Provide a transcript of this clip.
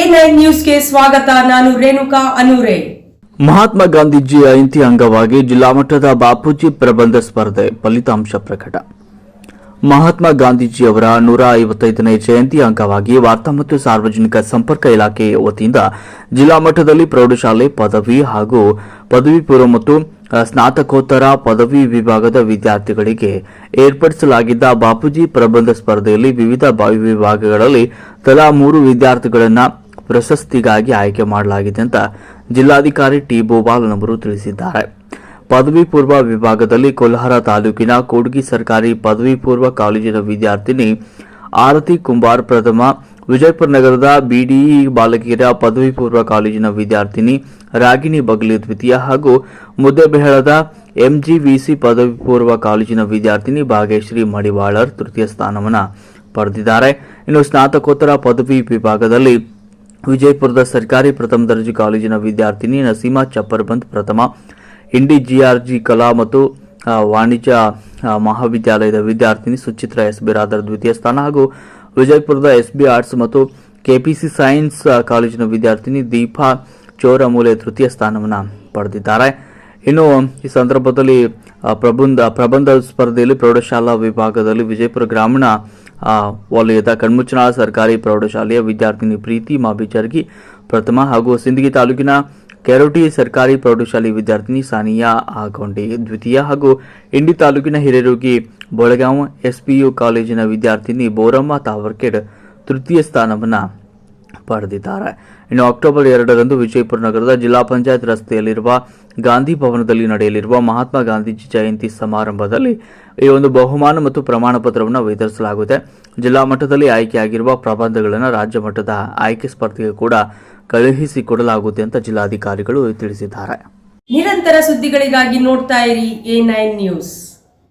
A9 ನ್ಯೂಸ್ಗೆ ಸ್ವಾಗತ. ನಾನು ರೇಣುಕಾ ಅನೂರೆ. ಮಹಾತ್ಮ ಗಾಂಧೀಜಿ ಜಯಂತಿ ಅಂಗವಾಗಿ ಜಿಲ್ಲಾ ಮಟ್ಟದ ಬಾಪೂಜಿ ಪ್ರಬಂಧ ಸ್ಪರ್ಧೆ ಫಲಿತಾಂಶ ಪ್ರಕಟ. ಮಹಾತ್ಮ ಗಾಂಧೀಜಿಯವರ 155ನೇ ಜಯಂತಿ ಅಂಗವಾಗಿ ವಾರ್ತಾ ಮತ್ತು ಸಾರ್ವಜನಿಕ ಸಂಪರ್ಕ ಇಲಾಖೆ ವತಿಯಿಂದ ಜಿಲ್ಲಾ ಮಟ್ಟದಲ್ಲಿ ಪ್ರೌಢಶಾಲೆ, ಪದವಿ ಹಾಗೂ ಪದವಿ ಪೂರ್ವ ಮತ್ತು ಸ್ನಾತಕೋತ್ತರ ಪದವಿ ವಿಭಾಗದ ವಿದ್ಯಾರ್ಥಿಗಳಿಗೆ ಏರ್ಪಡಿಸಲಾಗಿದ್ದ ಬಾಪೂಜಿ ಪ್ರಬಂಧ ಸ್ಪರ್ಧೆಯಲ್ಲಿ ವಿವಿಧ ವಿಭಾಗಗಳಲ್ಲಿ ತಲಾ 3 ವಿದ್ಯಾರ್ಥಿಗಳನ್ನು ಪ್ರಶಸ್ತಿಗಾಗಿ ಆಯ್ಕೆ ಮಾಡಲಾಗಿದೆ ಅಂತ ಜಿಲ್ಲಾಧಿಕಾರಿ ಟಿ ಬೋಬಾಲ್ ಅವರು ತಿಳಿಸಿದ್ದಾರೆ. ಪದವಿ ಪೂರ್ವ ವಿಭಾಗದಲ್ಲಿ ಕೋಲಾರ ತಾಲೂಕಿನ ಕೂಡ್ಗಿ ಸರ್ಕಾರಿ ಪದವಿ ಪೂರ್ವ ಕಾಲೇಜಿನ ವಿದ್ಯಾರ್ಥಿನಿ ಆರತಿ ಕುಂಬಾರ್ ಪ್ರಥಮ, ವಿಜಯಪುರ ನಗರದ ಬಿಡಿಇ ಬಾಲಕಿಯರ ಪದವಿ ಪೂರ್ವ ಕಾಲೇಜಿನ ವಿದ್ಯಾರ್ಥಿನಿ ರಾಗಿಣಿ ಬಗ್ಲಿ ದ್ವಿತೀಯ ಹಾಗೂ ಮುದ್ದೇಬಿಹಾಳದ ಎಂಜಿವಿಸಿ ಪದವಿ ಪೂರ್ವ ಕಾಲೇಜಿನ ವಿದ್ಯಾರ್ಥಿನಿ ಭಾಗ್ಯಶ್ರೀ ಮಡಿವಾಳರ್ ತೃತೀಯ ಸ್ಥಾನವನ್ನು ಪಡೆದಿದ್ದಾರೆ. ಇನ್ನು ಸ್ನಾತಕೋತ್ತರ ಪದವಿ ವಿಭಾಗದಲ್ಲಿ ವಿಜಯಪುರದ ಸರ್ಕಾರಿ ಪ್ರಥಮ ದರ್ಜೆ ಕಾಲೇಜಿನ ವಿದ್ಯಾರ್ಥಿನಿ ನಸೀಮಾ ಚಪ್ಪರ್ಬಂದ್ ಪ್ರಥಮ, ಇಂಡಿ ಜಿಆರ್ಜಿ ಕಲಾ ಮತ್ತು ವಾಣಿಜ್ಯ ಮಹಾವಿದ್ಯಾಲಯದ ವಿದ್ಯಾರ್ಥಿನಿ ಸುಚಿತ್ರಾ ಎಸ್ ಬಿರಾದರ್ ದ್ವಿತೀಯ ಸ್ಥಾನ ಹಾಗೂ ವಿಜಯಪುರದ ಎಸ್ಬಿ ಆರ್ಟ್ಸ್ ಮತ್ತು ಕೆಪಿಸಿ ಸೈನ್ಸ್ ಕಾಲೇಜಿನ ವಿದ್ಯಾರ್ಥಿನಿ ದೀಪಾ ಚೋರಮೂಲೆ ತೃತೀಯ ಸ್ಥಾನವನ್ನು ಪಡೆದಿದ್ದಾರೆ. ಇನ್ನು ಈ ಸಂದರ್ಭದಲ್ಲಿ ಪ್ರಬಂಧ ಸ್ಪರ್ಧೆಯಲ್ಲಿ ಪ್ರೌಢಶಾಲಾ ವಿಭಾಗದಲ್ಲಿ ವಿಜಯಪುರ ಗ್ರಾಮೀಣ ವಲಯದ ಕಣ್ಮುಚ್ಚನಾಳ ಸರ್ಕಾರಿ ಪ್ರೌಢಶಾಲೆಯ ವಿದ್ಯಾರ್ಥಿನಿ ಪ್ರೀತಿ ಮಾಬಿಚರ್ಗಿ ಪ್ರಥಮ ಹಾಗೂ ಸಿಂದಗಿ ತಾಲೂಕಿನ ಕೆರೋಟಿ ಸರ್ಕಾರಿ ಪ್ರೌಢಶಾಲೆ ವಿದ್ಯಾರ್ಥಿನಿ ಸಾನಿಯಾ ಆಗೊಂಡಿ ದ್ವಿತೀಯ ಹಾಗೂ ಇಂಡಿ ತಾಲೂಕಿನ ಹಿರೇರೋಗಿ ಬೋಳಗಾಂವ್ ಎಸ್ಪಿಯು ಕಾಲೇಜಿನ ವಿದ್ಯಾರ್ಥಿನಿ ಬೋರಮ್ಮ ತಾವರ್ಕೆಡ್ ತೃತೀಯ ಸ್ಥಾನವನ್ನು ಪಡೆದಿದ್ದಾರೆ. ಇನ್ನು ಅಕ್ಟೋಬರ್ 2ರಂದು ವಿಜಯಪುರ ನಗರದ ಜಿಲ್ಲಾ ಪಂಚಾಯತ್ ರಸ್ತೆಯಲ್ಲಿರುವ ಗಾಂಧಿ ಭವನದಲ್ಲಿ ನಡೆಯಲಿರುವ ಮಹಾತ್ಮ ಗಾಂಧೀಜಿ ಜಯಂತಿ ಸಮಾರಂಭದಲ್ಲಿ ಈ ಒಂದು ಬಹುಮಾನ ಮತ್ತು ಪ್ರಮಾಣ ಪತ್ರವನ್ನು ವಿತರಿಸಲಾಗುತ್ತೆ. ಜಿಲ್ಲಾ ಮಟ್ಟದಲ್ಲಿ ಆಯ್ಕೆಯಾಗಿರುವ ಪ್ರಬಂಧಗಳನ್ನು ರಾಜ್ಯ ಮಟ್ಟದ ಆಯ್ಕೆ ಸ್ಪರ್ಧೆಗೆ ಕೂಡ ಕಳುಹಿಸಿಕೊಡಲಾಗುತ್ತೆ ಅಂತ ಜಿಲ್ಲಾಧಿಕಾರಿಗಳು ತಿಳಿಸಿದ್ದಾರೆ. ನಿರಂತರ ಸುದ್ದಿಗಳಿಗಾಗಿ ನೋಡ್ತಾ ಇರಿ A9 ನ್ಯೂಸ್.